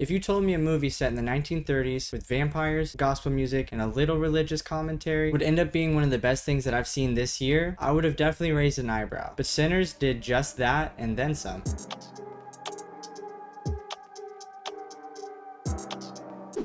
If you told me a movie set in the 1930s with vampires, gospel music, and a little religious commentary would end up being one of the best things that I've seen this year, I would have definitely raised an eyebrow. But Sinners did just that and then some.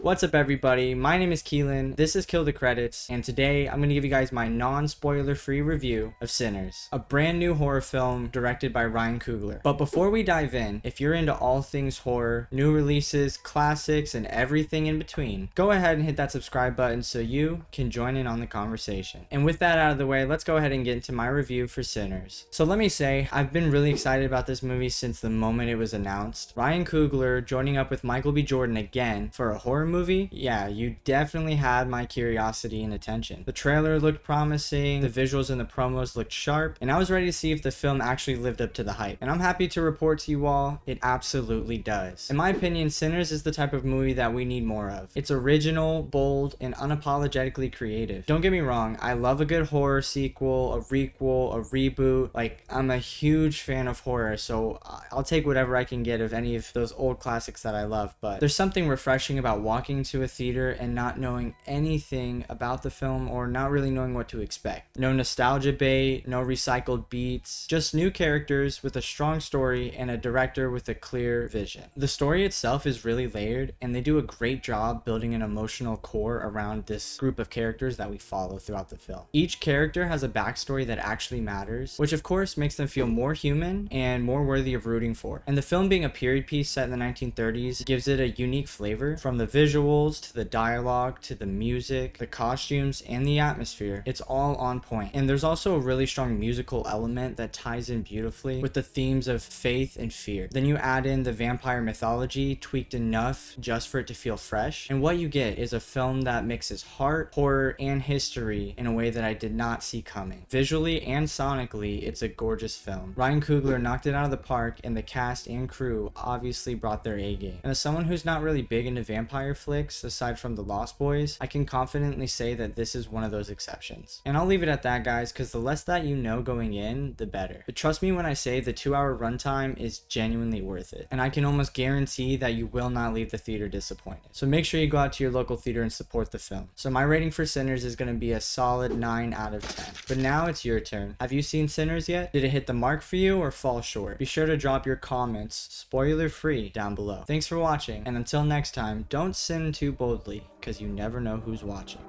What's up everybody, my name is Keelan, this is Kill the Credits, and today I'm going to give you guys my non-spoiler free review of Sinners, a brand new horror film directed by Ryan Coogler. But before we dive in, if you're into all things horror, new releases, classics, and everything in between, go ahead and hit that subscribe button so you can join in on the conversation. And with that out of the way, let's go ahead and get into my review for Sinners. So let me say, I've been really excited about this movie since the moment it was announced. Ryan Coogler joining up with Michael B. Jordan again for a horror movie, yeah, you definitely had my curiosity and attention. The trailer looked promising, the visuals and the promos looked sharp, and I was ready to see if the film actually lived up to the hype. And I'm happy to report to you all, it absolutely does. In my opinion, Sinners is the type of movie that we need more of. It's original, bold, and unapologetically creative. Don't get me wrong, I love a good horror sequel, a requel, a reboot. Like, I'm a huge fan of horror, so I'll take whatever I can get of any of those old classics that I love. But there's something refreshing about walking to a theater and not knowing anything about the film or not really knowing what to expect. No nostalgia bait, no recycled beats, just new characters with a strong story and a director with a clear vision. The story itself is really layered and they do a great job building an emotional core around this group of characters that we follow throughout the film. Each character has a backstory that actually matters, which of course makes them feel more human and more worthy of rooting for. And the film being a period piece set in the 1930s gives it a unique flavor, from the visuals to the dialogue to the music, the costumes, and the atmosphere. It's all on point. And there's also a really strong musical element that ties in beautifully with the themes of faith and fear. Then you add in the vampire mythology, tweaked enough just for it to feel fresh, and what you get is a film that mixes heart, horror, and history in a way that I did not see coming. Visually and sonically, it's a gorgeous film. Ryan Coogler knocked it out of the park, and the cast and crew obviously brought their A game. And as someone who's not really big into vampire flicks aside from the Lost Boys, I can confidently say that this is one of those exceptions. And I'll leave it at that, guys, because the less that you know going in, the better. But trust me when I say the 2-hour runtime is genuinely worth it, and I can almost guarantee that you will not leave the theater disappointed. So make sure you go out to your local theater and support the film. So my rating for Sinners is going to be a solid 9 out of 10. But now it's your turn. Have you seen Sinners yet? Did it hit the mark for you or fall short? Be sure to drop your comments, spoiler free, down below. Thanks for watching, and until next time, don't sin too boldly, because you never know who's watching.